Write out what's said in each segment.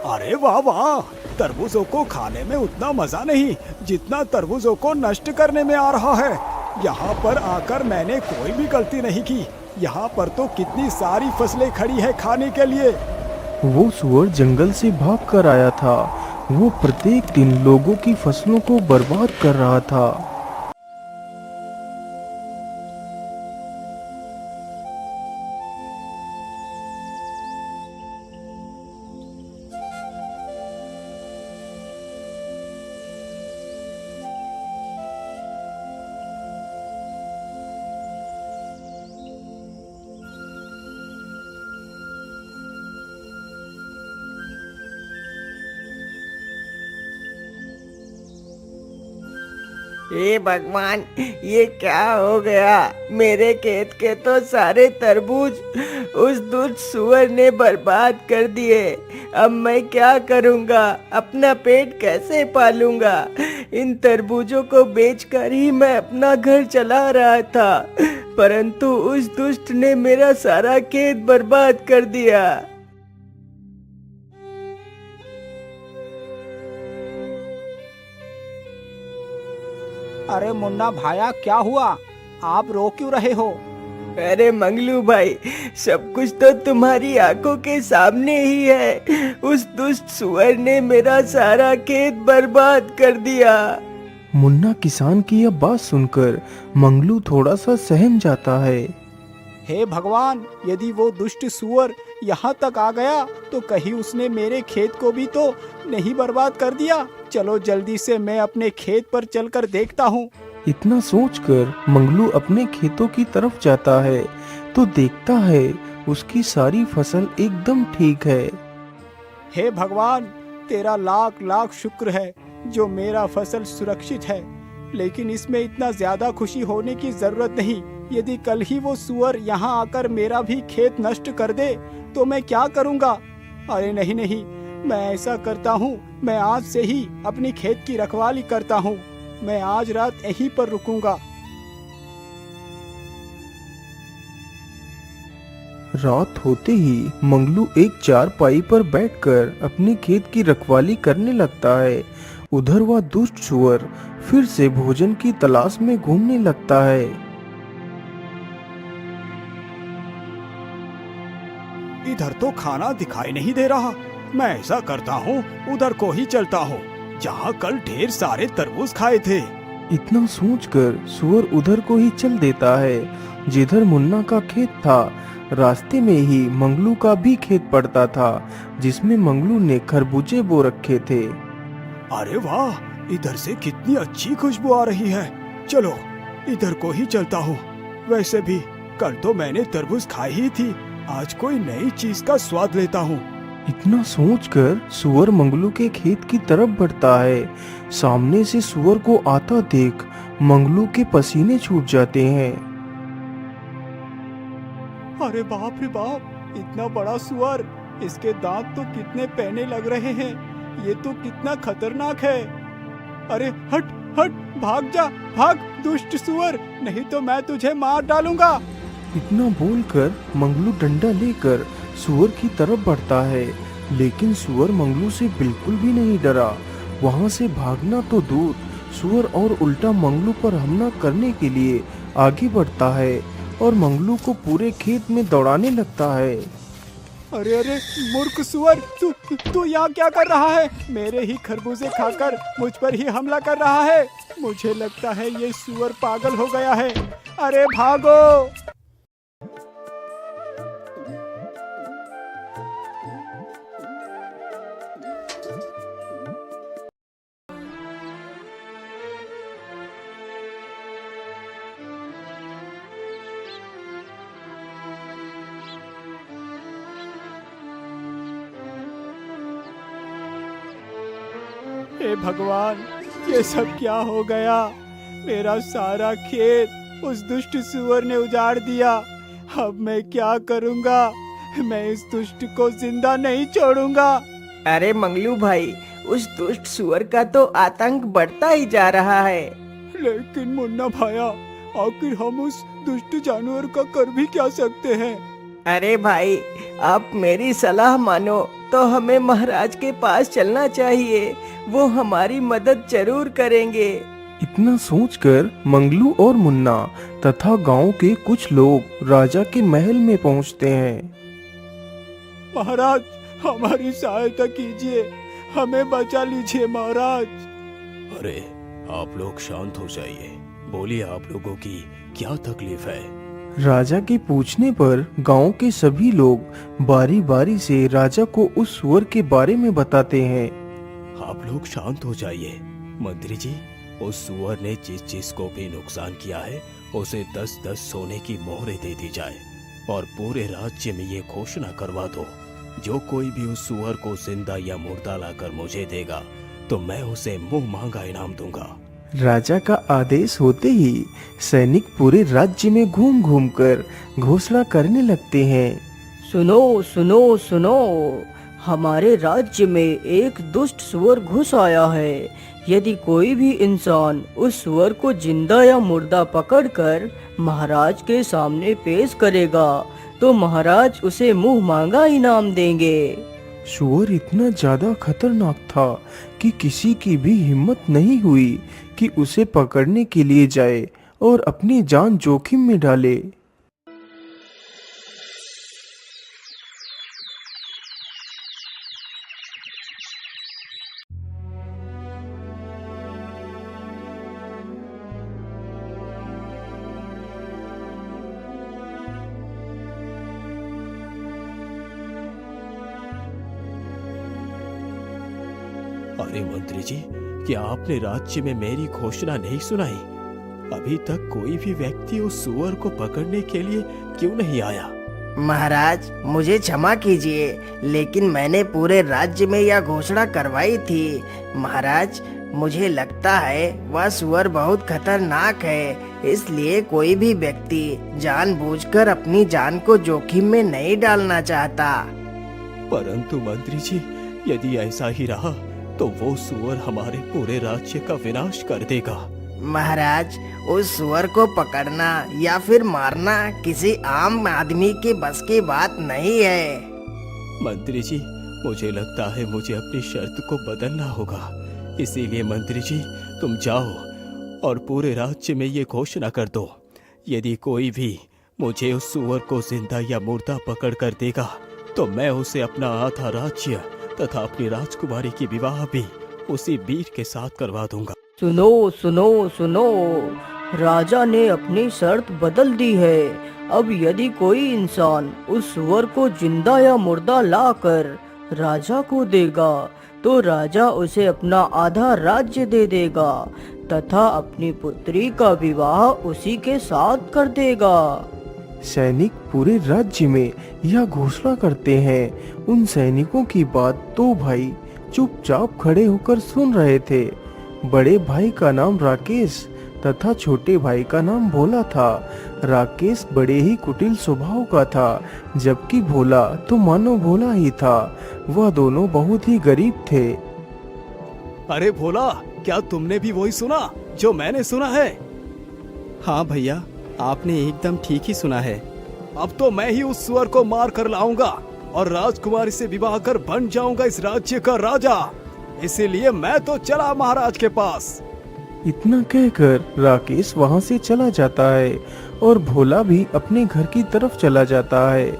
अरे वाह वाह, तरबूजों को खाने में उतना मजा नहीं जितना तरबूजों को नष्ट करने में आ रहा है। यहाँ पर आकर मैंने कोई भी गलती नहीं की। यहाँ पर तो कितनी सारी फसलें खड़ी है खाने के लिए। वो सुअर जंगल से भाग कर आया था। वो प्रत्येक दिन लोगों की फसलों को बर्बाद कर रहा था। हे भगवान, ये क्या हो गया? मेरे खेत के तो सारे तरबूज उस दुष्ट सुअर ने बर्बाद कर दिए। अब मैं क्या करूंगा? अपना पेट कैसे पालूंगा? इन तरबूजों को बेचकर ही मैं अपना घर चला रहा था, परंतु उस दुष्ट ने मेरा सारा खेत बर्बाद कर दिया। अरे मुन्ना भाया, क्या हुआ? आप रो क्यों रहे हो? अरे मंगलू भाई, सब कुछ तो तुम्हारी आंखों के सामने ही है। उस दुष्ट सुअर ने मेरा सारा खेत बर्बाद कर दिया। मुन्ना किसान की यह बात सुनकर मंगलू थोड़ा सा सहम जाता है। हे भगवान, यदि वो दुष्ट सुअर यहाँ तक आ गया तो कहीं उसने मेरे खेत को भी तो नहीं बर्बाद कर दिया। चलो जल्दी से मैं अपने खेत पर चलकर देखता हूँ। इतना सोचकर मंगलू अपने खेतों की तरफ जाता है तो देखता है उसकी सारी फसल एकदम ठीक है। हे भगवान, तेरा लाख लाख शुक्र है जो मेरा फसल सुरक्षित है। लेकिन इसमें इतना ज्यादा खुशी होने की जरूरत नहीं। यदि कल ही वो सुअर यहाँ आकर मेरा भी खेत नष्ट कर दे तो मैं क्या करूँगा? अरे नहीं नहीं, मैं ऐसा करता हूँ, मैं आज से ही अपनी खेत की रखवाली करता हूँ। मैं आज रात यहीं पर रुकूंगा। रात होते ही मंगलू एक चारपाई पर बैठकर अपने खेत की रखवाली करने लगता है। उधर वह दुष्ट सुअर फिर से भोजन की तलाश में घूमने लगता है। इधर तो खाना दिखाई नहीं दे रहा। मैं ऐसा करता हूँ, उधर को ही चलता हूँ जहाँ कल ढेर सारे तरबूज खाए थे। इतना सोचकर सुअर उधर को ही चल देता है जिधर मुन्ना का खेत था। रास्ते में ही मंगलू का भी खेत पड़ता था जिसमें मंगलू ने खरबूजे बो रखे थे। अरे वाह, इधर से कितनी अच्छी खुशबू आ रही है। चलो इधर को ही चलता हूँ। वैसे भी कल तो मैंने तरबूज खाई ही थी, आज कोई नई चीज का स्वाद लेता हूँ। इतना सोचकर सुअर मंगलू के खेत की तरफ बढ़ता है। सामने से सुअर को आता देख मंगलू के पसीने छूट जाते हैं। अरे बाप रे बाप, इतना बड़ा सुअर! इसके दांत तो कितने पैने लग रहे हैं। ये तो कितना खतरनाक है। अरे हट हट, भाग जा, भाग दुष्ट सुअर, नहीं तो मैं तुझे मार डालूंगा। इतना बोलकर मंगलू डंडा लेकर सुअर की तरफ बढ़ता है, लेकिन सुअर मंगलू से बिल्कुल भी नहीं डरा। वहां से भागना तो दूर, सुअर और उल्टा मंगलू पर हमला करने के लिए आगे बढ़ता है और मंगलू को पूरे खेत में दौड़ाने लगता है। अरे अरे मूर्ख सुअर, तू यहाँ क्या कर रहा है? मेरे ही खरबूजे खाकर मुझ पर ही हमला कर रहा है। मुझे लगता है ये सुअर पागल हो गया है। अरे भागो! हे भगवान, ये सब क्या हो गया? मेरा सारा खेत उस दुष्ट सुअर ने उजाड़ दिया। अब मैं क्या करूंगा? मैं इस दुष्ट को जिंदा नहीं छोड़ूंगा। अरे मंगलू भाई, उस दुष्ट सुअर का तो आतंक बढ़ता ही जा रहा है। लेकिन मुन्ना भाया, आखिर हम उस दुष्ट जानवर का कर भी क्या सकते हैं? अरे भाई, आप मेरी सलाह मानो तो हमें महाराज के पास चलना चाहिए। वो हमारी मदद जरूर करेंगे। इतना सोचकर मंगलू और मुन्ना तथा गांव के कुछ लोग राजा के महल में पहुंचते हैं। महाराज, हमारी सहायता कीजिए, हमें बचा लीजिए महाराज। अरे आप लोग शांत हो जाइए, बोलिए आप लोगों की क्या तकलीफ है। राजा के पूछने पर गांव के सभी लोग बारी बारी से राजा को उस सुअर के बारे में बताते हैं। आप लोग शांत हो जाइए। मंत्री जी, उस सुअर ने जिस जिस को भी नुकसान किया है उसे 10-10 सोने की मोहरें दे दी जाए और पूरे राज्य में ये घोषणा करवा दो, जो कोई भी उस सुअर को जिंदा या मुर्दा लाकर मुझे देगा तो मैं उसे मुंह मांगा इनाम दूंगा। राजा का आदेश होते ही सैनिक पूरे राज्य में घूम घूम कर घोषणा करने लगते हैं। सुनो सुनो सुनो, हमारे राज्य में एक दुष्ट सुअर घुस आया है। यदि कोई भी इंसान उस सुअर को जिंदा या मुर्दा पकड़कर महाराज के सामने पेश करेगा तो महाराज उसे मुंह मांगा इनाम देंगे। सुअर इतना ज्यादा खतरनाक था कि किसी की भी हिम्मत नहीं हुई कि उसे पकड़ने के लिए जाए और अपनी जान जोखिम में डाले। अरे मंत्री जी, क्या आपने राज्य में मेरी घोषणा नहीं सुनाई? अभी तक कोई भी व्यक्ति उस सुअर को पकड़ने के लिए क्यों नहीं आया? महाराज, मुझे क्षमा कीजिए, लेकिन मैंने पूरे राज्य में यह घोषणा करवाई थी। महाराज, मुझे लगता है वह सुअर बहुत खतरनाक है, इसलिए कोई भी व्यक्ति जानबूझकर अपनी जान को जोखिम में नहीं डालना चाहता। परंतु मंत्री जी, यदि ऐसा ही रहा तो वो सुअर हमारे पूरे राज्य का विनाश कर देगा। महाराज, उस सुअर को पकड़ना या फिर मारना किसी आम आदमी के बस की बात नहीं है। मंत्री जी, मुझे लगता है मुझे अपनी शर्त को बदलना होगा। इसीलिए मंत्री जी, तुम जाओ और पूरे राज्य में ये घोषणा कर दो, यदि कोई भी मुझे उस सुअर को जिंदा या मुर्दा पकड़ कर देगा तो मैं उसे अपना आधा राज्य तथा अपनी राजकुमारी की विवाह भी उसी वीर के साथ करवा दूंगा। सुनो सुनो सुनो, राजा ने अपनी शर्त बदल दी है। अब यदि कोई इंसान उस सुअर को जिंदा या मुर्दा लाकर राजा को देगा तो राजा उसे अपना आधा राज्य दे देगा तथा अपनी पुत्री का विवाह उसी के साथ कर देगा। सैनिक पूरे राज्य में यह घोषणा करते हैं। उन सैनिकों की बात दो भाई चुपचाप खड़े होकर सुन रहे थे। बड़े भाई का नाम राकेश तथा छोटे भाई का नाम भोला था। राकेश बड़े ही कुटिल स्वभाव का था, जबकि भोला तो मानो भोला ही था। वह दोनों बहुत ही गरीब थे। अरे भोला, क्या तुमने भी वही सुना जो मैंने सुना है? हाँ भैया, आपने एकदम ठीक ही सुना है। अब तो मैं ही उस सुअर को मार कर लाऊंगा और राजकुमारी से विवाह कर बन जाऊंगा इस राज्य का राजा। इसीलिए मैं तो चला महाराज के पास। इतना कहकर राकेश वहां से चला जाता है और भोला भी अपने घर की तरफ चला जाता है।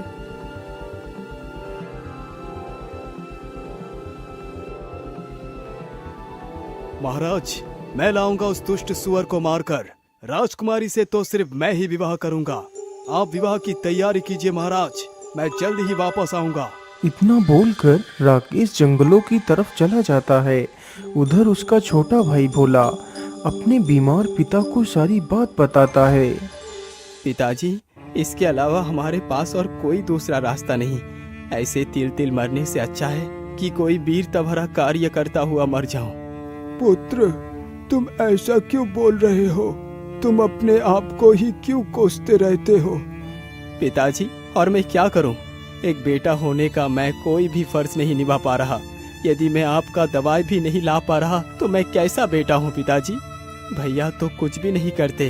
महाराज, मैं लाऊंगा उस दुष्ट सुअर को मारकर। राजकुमारी से तो सिर्फ मैं ही विवाह करूंगा। आप विवाह की तैयारी कीजिए महाराज, मैं जल्द ही वापस आऊंगा। इतना बोलकर राकेश जंगलों की तरफ चला जाता है। उधर उसका छोटा भाई भोला अपने बीमार पिता को सारी बात बताता है। पिताजी, इसके अलावा हमारे पास और कोई दूसरा रास्ता नहीं। ऐसे तिल तिल मरने से अच्छा है कि कोई वीरता भरा कार्य करता हुआ मर जाऊं। पुत्र, तुम ऐसा क्यों बोल रहे हो? तुम अपने आप को ही क्यों कोसते रहते हो? पिताजी, और मैं क्या करूं? एक बेटा होने का मैं कोई भी फर्ज नहीं निभा पा रहा। यदि मैं आपका दवाई भी नहीं ला पा रहा तो मैं कैसा बेटा हूं पिताजी? भैया तो कुछ भी नहीं करते,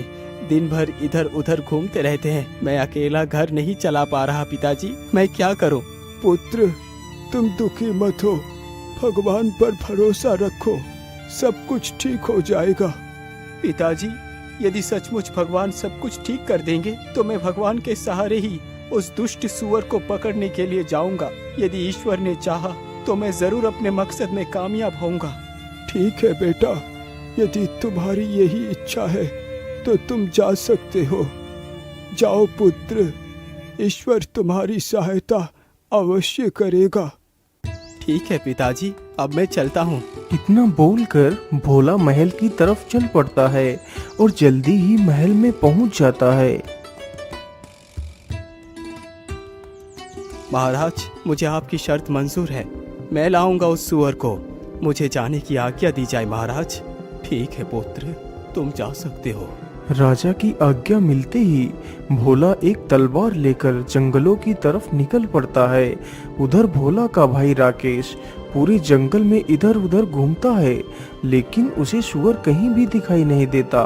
दिन भर इधर उधर घूमते रहते हैं। मैं अकेला घर नहीं चला पा रहा पिताजी, मैं क्या करूं? पुत्र, तुम दुखी मत हो, भगवान पर भरोसा रखो, सब कुछ ठीक हो जाएगा। पिताजी, यदि सचमुच भगवान सब कुछ ठीक कर देंगे तो मैं भगवान के सहारे ही उस दुष्ट सुअर को पकड़ने के लिए जाऊंगा। यदि ईश्वर ने चाहा तो मैं जरूर अपने मकसद में कामयाब होऊंगा। ठीक है बेटा, यदि तुम्हारी यही इच्छा है तो तुम जा सकते हो। जाओ पुत्र, ईश्वर तुम्हारी सहायता अवश्य करेगा। ठीक है पिताजी, अब मैं चलता हूँ। इतना बोलकर भोला महल की तरफ चल पड़ता है और जल्दी ही महल में पहुंच जाता है। महाराज, मुझे आपकी शर्त मंजूर है। मैं लाऊंगा उस सुअर को। मुझे जाने की आज्ञा दी जाए महाराज। ठीक है पुत्र, तुम जा सकते हो। राजा की आज्ञा मिलते ही भोला एक तलवार लेकर जंगलों की तरफ निकल पड़ता है। उधर भोला का भाई राकेश पूरे जंगल में इधर उधर घूमता है, लेकिन उसे सुअर कहीं भी दिखाई नहीं देता।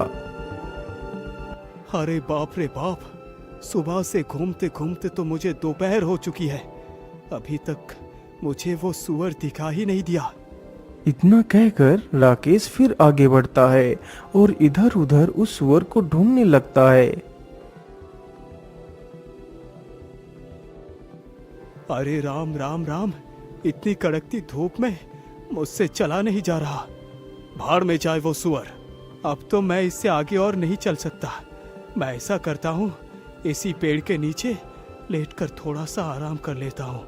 अरे बाप रे बाप, सुबह से घूमते घूमते तो मुझे दोपहर हो चुकी है, अभी तक मुझे वो सुअर दिखा ही नहीं दिया। इतना कहकर राकेश फिर आगे बढ़ता है और इधर उधर उस सुअर को ढूंढने लगता है। अरे राम राम राम, इतनी कड़कती धूप में मुझसे चला नहीं जा रहा। भाड़ में जाए वो सुअर, अब तो मैं इससे आगे और नहीं चल सकता। मैं ऐसा करता हूँ, इसी पेड़ के नीचे लेटकर थोड़ा सा आराम कर लेता हूँ।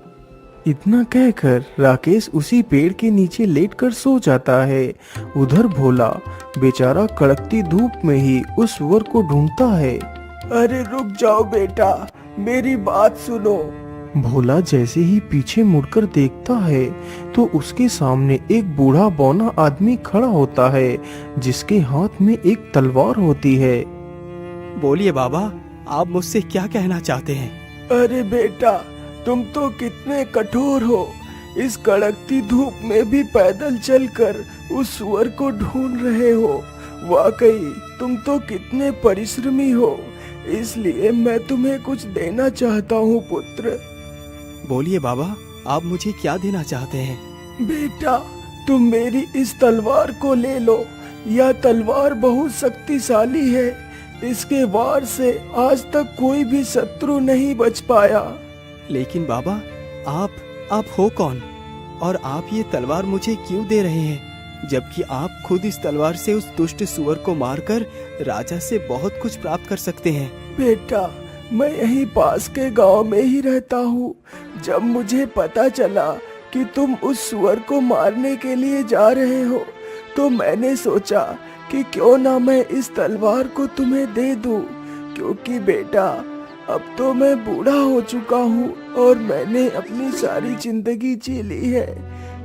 इतना कहकर राकेश उसी पेड़ के नीचे लेटकर सो जाता है। उधर भोला बेचारा कड़कती धूप में ही उस सुअर को ढूंढता है। अरे रुक जाओ बेटा, मेरी बात सुनो। भोला जैसे ही पीछे मुड़कर देखता है तो उसके सामने एक बूढ़ा बौना आदमी खड़ा होता है, जिसके हाथ में एक तलवार होती है। बोलिए बाबा, आप मुझसे क्या कहना चाहते हैं? अरे बेटा, तुम तो कितने कठोर हो। इस कड़कती धूप में भी पैदल चलकर उस सुअर को ढूंढ रहे हो। वाकई तुम तो कितने परिश्रमी हो, इसलिए मैं तुम्हें कुछ देना चाहता हूँ पुत्र। बोलिए बाबा, आप मुझे क्या देना चाहते हैं? बेटा, तुम मेरी इस तलवार को ले लो। यह तलवार बहुत शक्तिशाली है। इसके वार से आज तक कोई भी शत्रु नहीं बच पाया। लेकिन बाबा, आप हो कौन? और आप ये तलवार मुझे क्यों दे रहे हैं, जबकि आप खुद इस तलवार से उस दुष्ट सुअर को मारकर राजा से बहुत कुछ प्राप्त कर सकते हैं। बेटा, मैं यहीं पास के गांव में ही रहता हूँ। जब मुझे पता चला कि तुम उस सुअर को मारने के लिए जा रहे हो, तो मैंने सोचा कि क्यों ना मैं इस तलवार को तुम्हें दे दूं, क्योंकि बेटा अब तो मैं बूढ़ा हो चुका हूँ और मैंने अपनी सारी जिंदगी जी ली है,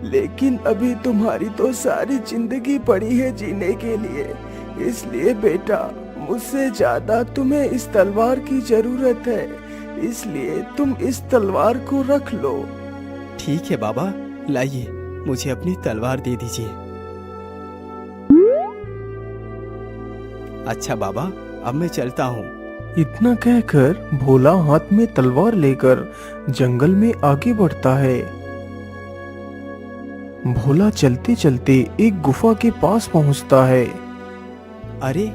लेकिन अभी तुम्हारी तो सारी जिंदगी पड़ी है जीने के लिए। इसलिए बेटा, मुझसे ज्यादा तुम्हें इस तलवार की जरूरत है, इसलिए तुम इस तलवार को रख लो। ठीक है बाबा, लाइए, मुझे अपनी तलवार दे दीजिए। अच्छा बाबा, अब मैं चलता हूँ। इतना कहकर भोला हाथ में तलवार लेकर जंगल में आगे बढ़ता है। भोला चलते चलते एक गुफा के पास पहुंचता है। अरे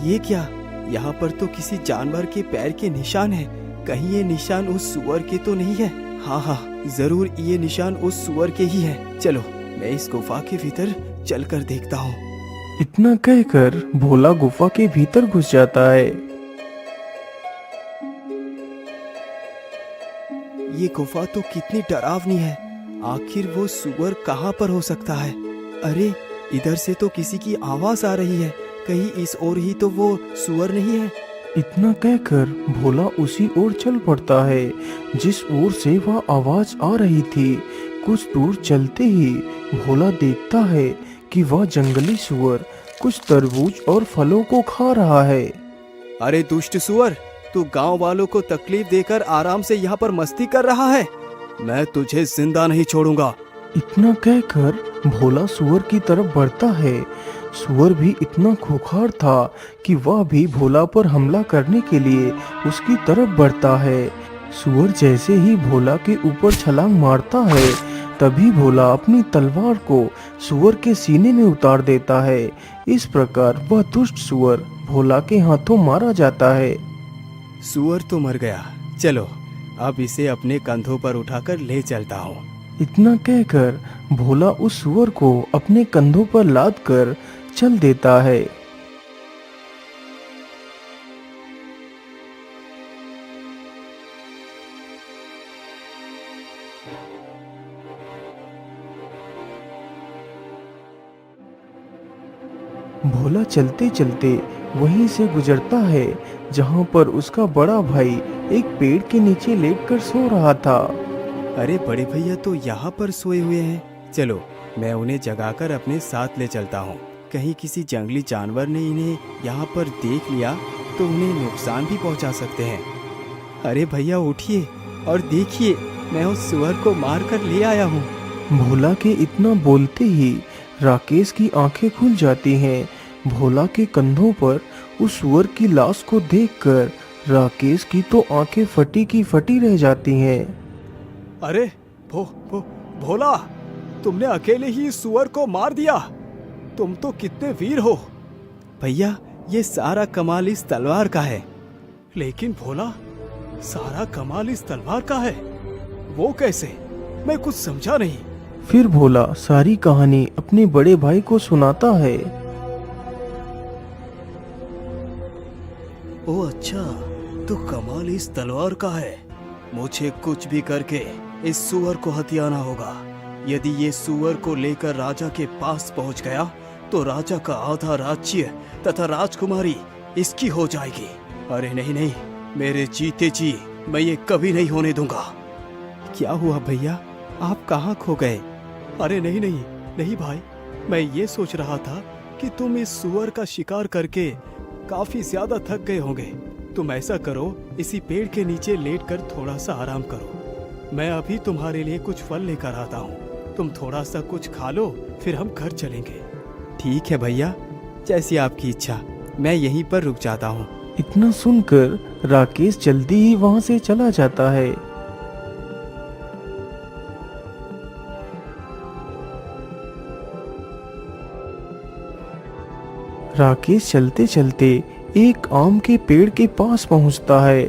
ये क्या, यहाँ पर तो किसी जानवर के पैर के निशान हैं। कहीं ये निशान उस सुअर के तो नहीं है? हाँ, जरूर ये निशान उस सुअर के ही है। चलो, मैं इस गुफा के भीतर चलकर देखता हूँ। इतना कहकर भोला गुफा के भीतर घुस जाता है। ये गुफा तो कितनी डरावनी है। आखिर वो सुअर कहाँ पर हो सकता है? अरे इधर से तो किसी की आवाज आ रही है, कहीं इस ओर ही तो वो सुअर नहीं है? इतना कहकर भोला उसी ओर चल पड़ता है जिस ओर से वह आवाज आ रही थी। कुछ दूर चलते ही भोला देखता है कि वह जंगली सुअर कुछ तरबूज और फलों को खा रहा है। अरे दुष्ट सुअर, तू गांव वालों को तकलीफ देकर आराम से यहाँ पर मस्ती कर रहा है। मैं तुझे जिंदा नहीं छोड़ूंगा। इतना कहकर भोला सुअर की तरफ बढ़ता है। सुअर भी इतना खूंखार था कि वह भी भोला पर हमला करने के लिए उसकी तरफ बढ़ता है। सुअर जैसे ही भोला के ऊपर छलांग मारता है, तभी भोला अपनी तलवार को सुअर के सीने में उतार देता है। इस प्रकार वह दुष्ट सुअर भोला के हाथों मारा जाता है। सुअर तो मर गया, चलो अब इसे अपने कंधों पर उठाकर ले चलता हूँ। इतना कहकर भोला उस सुअर को अपने कंधों पर लाद कर चल देता है। भोला चलते चलते वहीं से गुजरता है जहां पर उसका बड़ा भाई एक पेड़ के नीचे लेटकर सो रहा था। अरे बड़े भैया तो यहाँ पर सोए हुए हैं, चलो मैं उन्हें जगाकर अपने साथ ले चलता हूँ। कहीं किसी जंगली जानवर ने इन्हें यहाँ पर देख लिया तो उन्हें नुकसान भी पहुँचा सकते हैं। अरे भैया उठिए और देखिए, मैं उस सुअर को मार कर ले आया हूँ। भोला के इतना बोलते ही राकेश की आंखें खुल जाती हैं। भोला के कंधों पर उस सुअर की लाश को देखकर राकेश की तो आंखें फटी की फटी रह जाती हैं। अरे भोला, तुमने अकेले ही इस सुअर को मार दिया। तुम तो कितने वीर हो। भैया ये सारा कमाल इस तलवार का है। लेकिन भोला, सारा कमाल इस तलवार का है, वो कैसे? मैं कुछ समझा नहीं। फिर भोला सारी कहानी अपने बड़े भाई को सुनाता है। ओ अच्छा, तो कमाल इस तलवार का है। मुझे कुछ भी करके इस सुअर को हथियाना होगा। यदि ये सुअर को लेकर राजा के पास पहुंच गया तो राजा का आधा राज्य तथा राजकुमारी इसकी हो जाएगी। अरे नहीं नहीं, मेरे जीते जी मैं ये कभी नहीं होने दूंगा। क्या हुआ भैया, आप कहाँ खो गए? अरे नहीं नहीं नहीं भाई, मैं ये सोच रहा था कि तुम इस सुअर का शिकार करके काफी ज्यादा थक गए होंगे। तुम ऐसा करो, इसी पेड़ के नीचे लेटकर थोड़ा सा आराम करो। मैं अभी तुम्हारे लिए कुछ फल लेकर आता हूँ। तुम थोड़ा सा कुछ खा लो, फिर हम घर चलेंगे। ठीक है भैया, जैसी आपकी इच्छा, मैं यहीं पर रुक जाता हूँ। इतना सुनकर राकेश जल्दी ही वहां से चला जाता है। राकेश चलते चलते एक आम के पेड़ के पास पहुंचता है।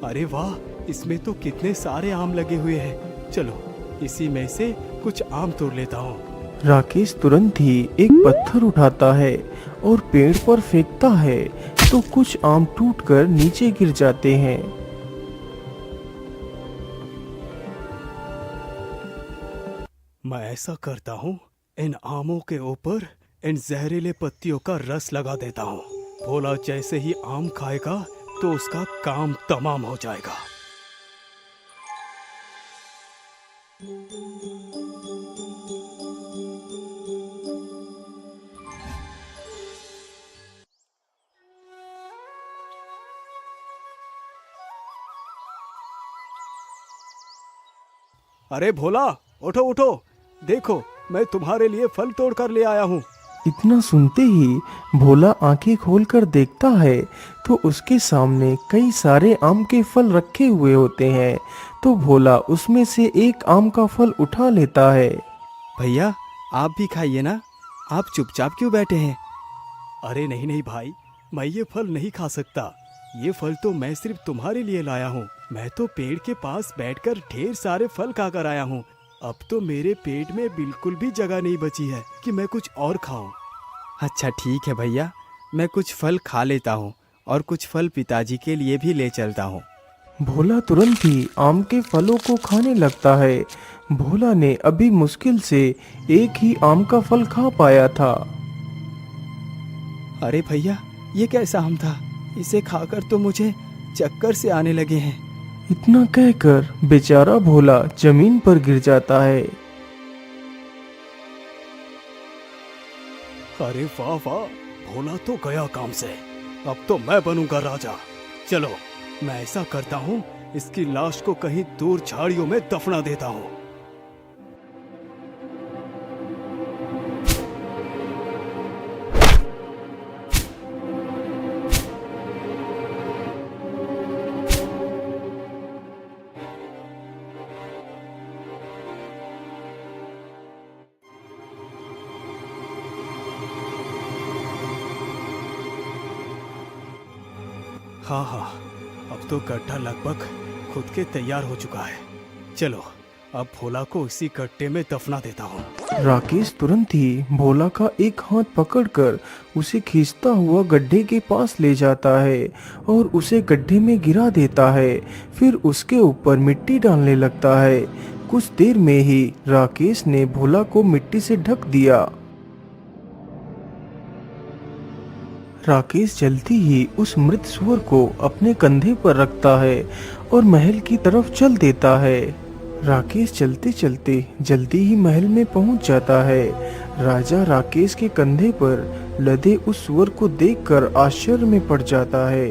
अरे वाह, इसमें तो कितने सारे आम लगे हुए हैं। चलो इसी में से कुछ आम तोड़ लेता हूँ। राकेश तुरंत ही एक पत्थर उठाता है और पेड़ पर फेंकता है तो कुछ आम टूटकर नीचे गिर जाते हैं। मैं ऐसा करता हूँ, इन आमों के ऊपर इन जहरीले पत्तियों का रस लगा देता हूँ। भोला जैसे ही आम खाएगा तो उसका काम तमाम हो जाएगा। अरे भोला, उठो उठो, देखो मैं तुम्हारे लिए फल तोड़ कर ले आया हूँ। इतना सुनते ही भोला आंखें खोलकर देखता है तो उसके सामने कई सारे आम के फल रखे हुए होते हैं। तो भोला उसमें से एक आम का फल उठा लेता है। भैया आप भी खाइए ना, आप चुपचाप क्यों बैठे हैं? अरे नहीं नहीं भाई, मैं ये फल नहीं खा सकता। ये फल तो मैं सिर्फ तुम्हारे लिए लाया हूँ। मैं तो पेड़ के पास बैठकर ढेर सारे फल खाकर आया हूँ। अब तो मेरे पेट में बिल्कुल भी जगह नहीं बची है कि मैं कुछ और खाऊं। अच्छा ठीक है भैया, मैं कुछ फल खा लेता हूँ और कुछ फल पिताजी के लिए भी ले चलता हूँ। भोला तुरंत ही आम के फलों को खाने लगता है। भोला ने अभी मुश्किल से एक ही आम का फल खा पाया था। अरे भैया, ये कैसा आम था? इसे खाकर तो मुझे चक्कर से आने लगे हैं। इतना कहकर बेचारा भोला जमीन पर गिर जाता है। अरे वाह वाह, भोला तो गया काम से। अब तो मैं बनूंगा राजा। चलो मैं ऐसा करता हूँ, इसकी लाश को कहीं दूर झाड़ियों में दफना देता हूँ। हाँ हाँ, अब तो गड्ढा लगभग खुद के तैयार हो चुका है। चलो अब भोला को इसी गड्ढे में दफना देता हूँ। राकेश तुरंत ही भोला का एक हाथ पकड़कर उसे खींचता हुआ गड्ढे के पास ले जाता है और उसे गड्ढे में गिरा देता है। फिर उसके ऊपर मिट्टी डालने लगता है। कुछ देर में ही राकेश ने भोला को मिट्टी से ढक दिया। राकेश जल्दी ही उस मृत सुअर को अपने कंधे पर रखता है और महल की तरफ चल देता है। राकेश चलते चलते जल्दी ही महल में पहुंच जाता है। राजा राकेश के कंधे पर लदे उस सुअर को देखकर आश्चर्य में पड़ जाता है।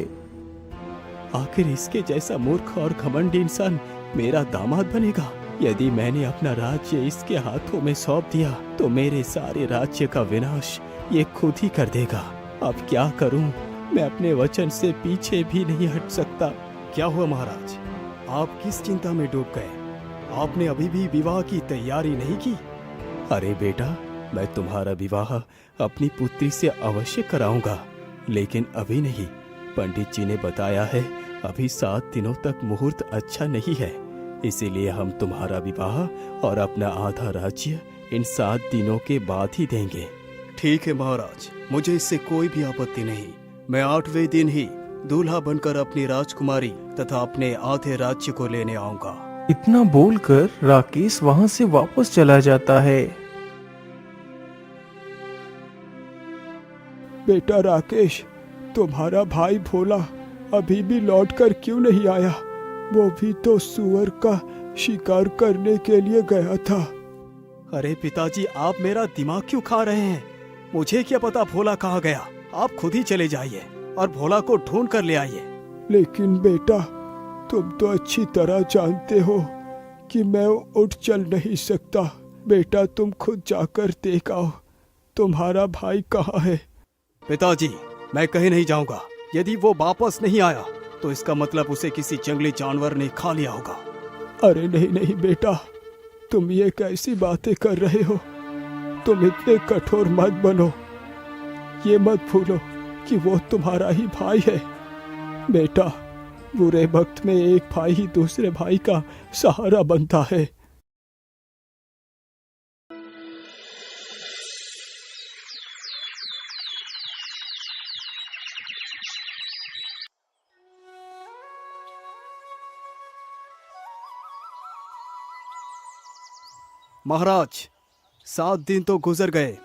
आखिर इसके जैसा मूर्ख और घमंडी इंसान मेरा दामाद बनेगा। यदि मैंने अपना राज्य इसके हाथों में सौंप दिया तो मेरे सारे राज्य का विनाश ये खुद ही कर देगा। अब क्या करूं? मैं अपने वचन से पीछे भी नहीं हट सकता। क्या हुआ महाराज, आप किस चिंता में डूब गए? आपने अभी भी विवाह की तैयारी नहीं की? अरे बेटा, मैं तुम्हारा विवाह अपनी पुत्री से अवश्य कराऊंगा, लेकिन अभी नहीं। पंडित जी ने बताया है अभी 7 दिनों तक मुहूर्त अच्छा नहीं है, इसीलिए हम तुम्हारा विवाह और अपना आधा राज्य इन 7 दिनों के बाद ही देंगे। ठीक है महाराज, मुझे इससे कोई भी आपत्ति नहीं। मैं 8वें दिन ही दूल्हा बनकर अपनी राजकुमारी तथा अपने आधे राज्य को लेने आऊंगा। इतना बोलकर राकेश वहां से वापस चला जाता है। बेटा राकेश, तुम्हारा भाई भोला अभी भी लौटकर क्यों नहीं आया? वो भी तो सुअर का शिकार करने के लिए गया था। अरे पिताजी, आप मेरा दिमाग क्यों खा रहे हैं? मुझे क्या पता भोला कहाँ गया। आप खुद ही चले जाइए और भोला को ढूंढ कर ले आइए। लेकिन बेटा, तुम तो अच्छी तरह जानते हो कि मैं उठ चल नहीं सकता। बेटा, तुम खुद जाकर देख आओ तुम्हारा भाई कहाँ है। पिताजी, मैं कहीं नहीं जाऊंगा। यदि वो वापस नहीं आया तो इसका मतलब उसे किसी जंगली जानवर ने खा लिया होगा। अरे नहीं नहीं बेटा, तुम ये कैसी बातें कर रहे हो? तुम इतने कठोर मत बनो। ये मत भूलो कि वो तुम्हारा ही भाई है। बेटा, बुरे वक्त में एक भाई ही दूसरे भाई का सहारा बनता है। महाराज, 7 दिन तो गुजर गए।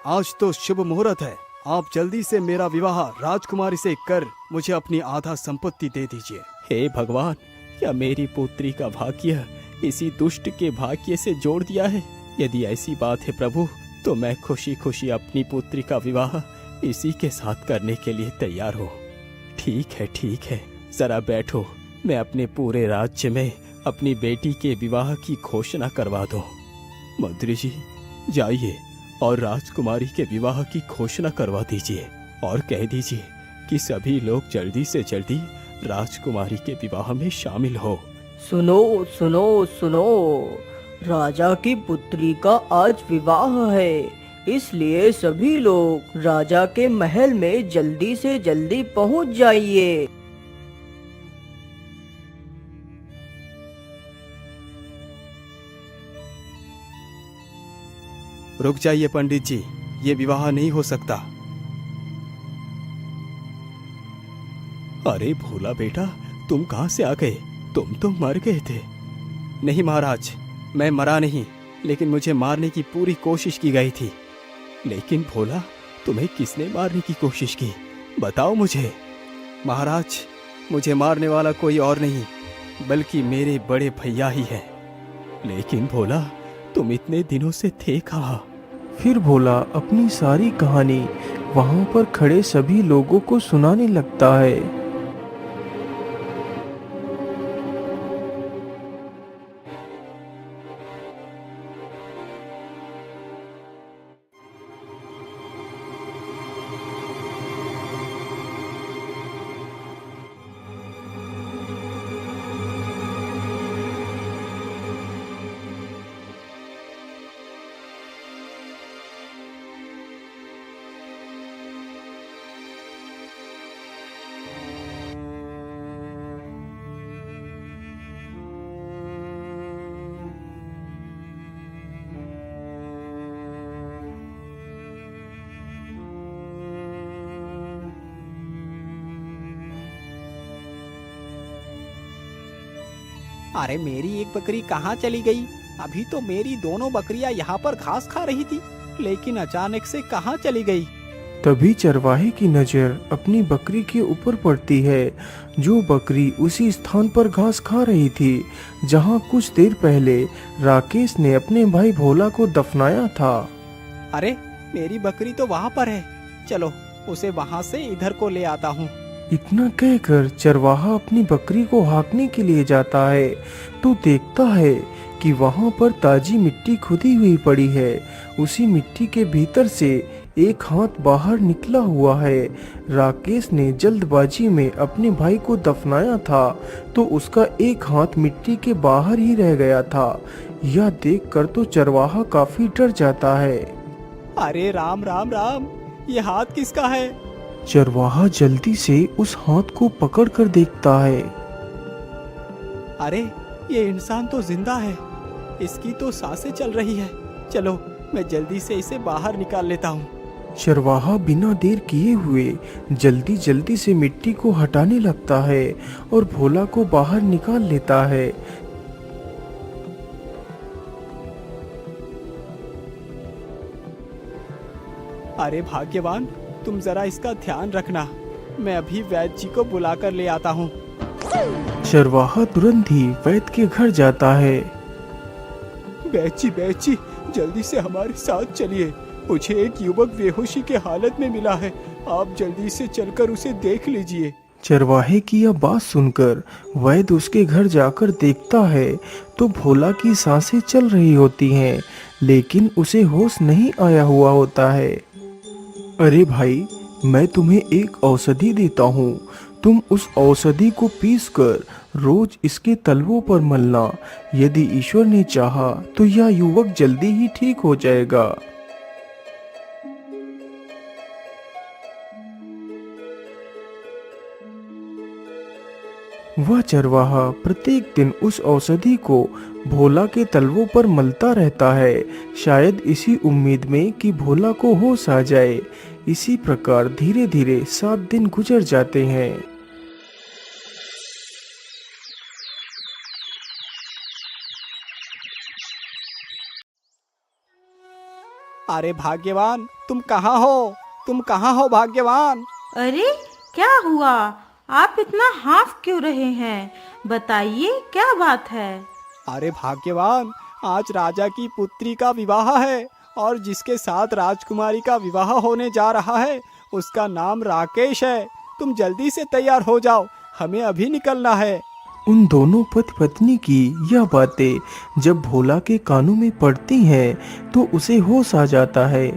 आज तो शुभ मुहूर्त है। आप जल्दी से मेरा विवाह राजकुमारी से कर मुझे अपनी आधा संपत्ति दे दीजिए। हे भगवान, क्या मेरी पुत्री का भाग्य इसी दुष्ट के भाग्य से जोड़ दिया है? यदि ऐसी बात है प्रभु, तो मैं खुशी खुशी अपनी पुत्री का विवाह इसी के साथ करने के लिए तैयार हूँ। ठीक है, जरा बैठो। मैं अपने पूरे राज्य में अपनी बेटी के विवाह की घोषणा करवा दूं। मंत्री जी, जाइए और राजकुमारी के विवाह की घोषणा करवा दीजिए और कह दीजिए कि सभी लोग जल्दी से जल्दी राजकुमारी के विवाह में शामिल हो। सुनो सुनो सुनो, राजा की पुत्री का आज विवाह है, इसलिए सभी लोग राजा के महल में जल्दी से जल्दी पहुंच जाइए। रुक जाइए पंडित जी, ये विवाह नहीं हो सकता। अरे भोला बेटा, तुम कहाँ से आ गए? तुम तो मर गए थे। नहीं महाराज, मैं मरा नहीं, लेकिन मुझे मारने की पूरी कोशिश की गई थी। लेकिन भोला, तुम्हें किसने मारने की कोशिश की? बताओ मुझे। महाराज, मुझे मारने वाला कोई और नहीं बल्कि मेरे बड़े भैया ही है। लेकिन भोला, तुम इतने दिनों से थे कहाँ? फिर भोला अपनी सारी कहानी वहां पर खड़े सभी लोगों को सुनाने लगता है। अरे मेरी एक बकरी कहाँ चली गई? अभी तो मेरी दोनों बकरियां यहाँ पर घास खा रही थी, लेकिन अचानक से कहाँ चली गई? तभी चरवाहे की नजर अपनी बकरी के ऊपर पड़ती है, जो बकरी उसी स्थान पर घास खा रही थी जहाँ कुछ देर पहले राकेश ने अपने भाई भोला को दफनाया था। अरे मेरी बकरी तो वहाँ पर है, चलो उसे वहाँ से इधर को ले आता हूँ। इतना कहकर चरवाहा अपनी बकरी को हाँकने के लिए जाता है तो देखता है कि वहाँ पर ताजी मिट्टी खुदी हुई पड़ी है। उसी मिट्टी के भीतर से एक हाथ बाहर निकला हुआ है। राकेश ने जल्दबाजी में अपने भाई को दफनाया था तो उसका एक हाथ मिट्टी के बाहर ही रह गया था। यह देखकर तो चरवाहा काफी डर जाता है। अरे राम राम राम, ये हाथ किसका है? चरवाहा जल्दी से उस हाथ को पकड़कर देखता है। अरे ये इंसान तो जिंदा है, इसकी तो सांसें चल रही है। चलो मैं जल्दी से इसे बाहर निकाल लेता हूँ। चरवाहा बिना देर किए हुए जल्दी जल्दी से मिट्टी को हटाने लगता है और भोला को बाहर निकाल लेता है। अरे भाग्यवान, तुम जरा इसका ध्यान रखना, मैं अभी वैद्य जी को बुलाकर ले आता हूँ। चरवाहा तुरंत ही वैद्य के घर जाता है। वैद्य जी जल्दी से हमारे साथ चलिए, मुझे एक युवक बेहोशी के हालत में मिला है, आप जल्दी से चलकर उसे देख लीजिए। चरवाहे की यह बात सुनकर वैद्य उसके घर जाकर देखता है तो भोला की सांसें चल रही होती हैं, लेकिन उसे होश नहीं आया हुआ होता है। अरे भाई, मैं तुम्हें एक औषधि देता हूँ, तुम उस औषधि को पीसकर रोज इसके तलवों पर मलना। यदि ईश्वर ने चाहा तो यह युवक जल्दी ही ठीक हो जाएगा। वह चरवाहा प्रत्येक दिन उस औषधि को भोला के तलवों पर मलता रहता है, शायद इसी उम्मीद में कि भोला को होश आ जाए। इसी प्रकार धीरे धीरे 7 दिन गुजर जाते हैं। अरे भाग्यवान, तुम कहाँ हो? तुम कहाँ हो भाग्यवान? अरे क्या हुआ? आप इतना हाफ क्यों रहे हैं? बताइए क्या बात है? अरे भाग्यवान, आज राजा की पुत्री का विवाह है और जिसके साथ राजकुमारी का विवाह होने जा रहा है उसका नाम राकेश है। तुम जल्दी से तैयार हो जाओ, हमें अभी निकलना है। उन दोनों पति पत्नी की यह बातें जब भोला के कानों में पड़ती हैं तो उसे होश आ जाता है।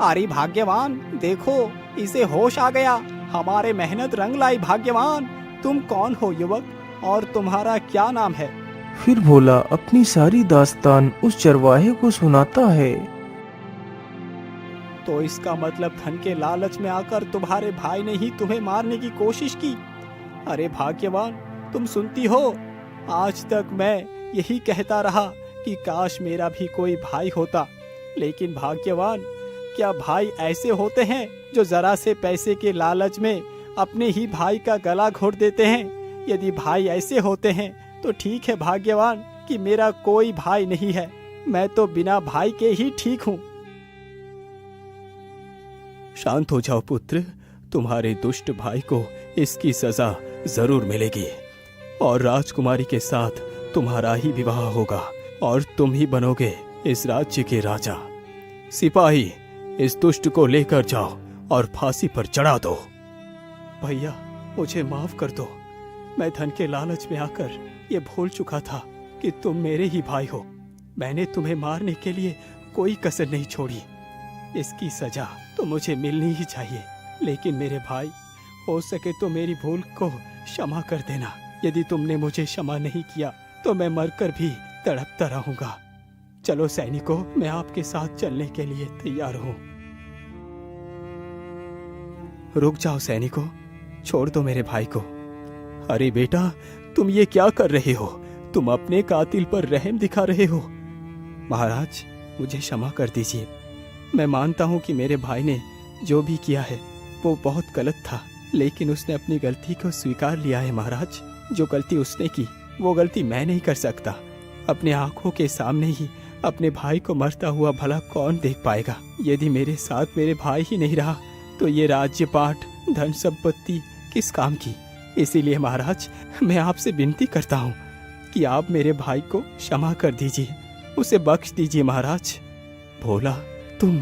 अरे भाग्यवान, देखो इसे होश आ गया, हमारे मेहनत रंग लाई। भाग्यवान, तुम कौन हो युवक, और तुम्हारा क्या नाम है? फिर भोला अपनी सारी दास्तान उस चरवाहे को सुनाता है। तो इसका मतलब धन के लालच में आकर तुम्हारे भाई ने ही तुम्हें मारने की कोशिश की। अरे भाग्यवान, तुम सुनती हो, आज तक मैं यही कहता रहा कि काश मेरा भी कोई भाई होता, लेकिन भाग्यवान, क्या भाई ऐसे होते हैं जो जरा से पैसे के लालच में अपने ही भाई का गला घोट देते हैं? यदि भाई ऐसे होते हैं तो ठीक है भाग्यवान कि मेरा कोई भाई नहीं है, मैं तो बिना भाई के ही ठीक हूँ। शांत हो जाओ पुत्र, तुम्हारे दुष्ट भाई को इसकी सजा जरूर मिलेगी और राजकुमारी के साथ तुम्हारा ही विवाह होगा और तुम ही बनोगे इस राज्य के राजा। सिपाही, इस दुष्ट को लेकर जाओ और फांसी पर चढ़ा दो। भैया, मुझे माफ कर दो, मैं धन के लालच में आकर ये भूल चुका था कि तुम मेरे ही भाई हो। मैंने तुम्हें मारने के लिए कोई कसर नहीं छोड़ी। इसकी सजा तो मुझे मिलनी ही चाहिए, लेकिन मेरे भाई, हो सके तो मेरी भूल को क्षमा कर देना। यदि तुमने मुझे क्षमा नहीं किया तो मैं मरकर भी तड़पता रहूंगा। चलो सैनिकों, मैं आपके साथ चलने के लिए तैयार हूँ। रुक जाओ सैनिकों, छोड़ दो मेरे भाई को। अरे बेटा, तुम ये क्या कर रहे हो? तुम अपने कातिल पर रहम दिखा रहे हो। महाराज, मुझे क्षमा कर दीजिए। मैं मानता हूँ कि मेरे भाई ने जो भी किया है वो बहुत गलत था, लेकिन उसने अपनी गलती को स्वीकार लिया है। महाराज, जो गलती उसने की वो गलती मैं नहीं कर सकता। अपने आंखों के सामने ही अपने भाई को मरता हुआ भला कौन देख पाएगा। यदि मेरे साथ मेरे भाई ही नहीं रहा तो ये राज्यपाट धन संपत्ति किस काम की। इसीलिए महाराज मैं आपसे विनती करता हूँ कि आप मेरे भाई को क्षमा कर दीजिए, उसे बख्श दीजिए महाराज। भोला तुम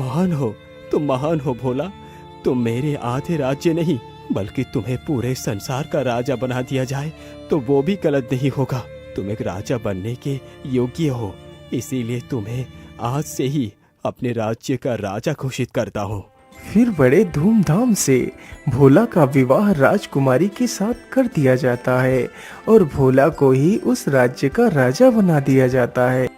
महान हो भोला। तुम मेरे आधे राज्य नहीं बल्कि तुम्हें पूरे संसार का राजा बना दिया जाए तो वो भी गलत नहीं होगा। तुम एक राजा बनने के योग्य हो, इसीलिए तुम्हें आज से ही अपने राज्य का राजा घोषित करता हूँ। फिर बड़े धूमधाम से भोला का विवाह राजकुमारी के साथ कर दिया जाता है और भोला को ही उस राज्य का राजा बना दिया जाता है।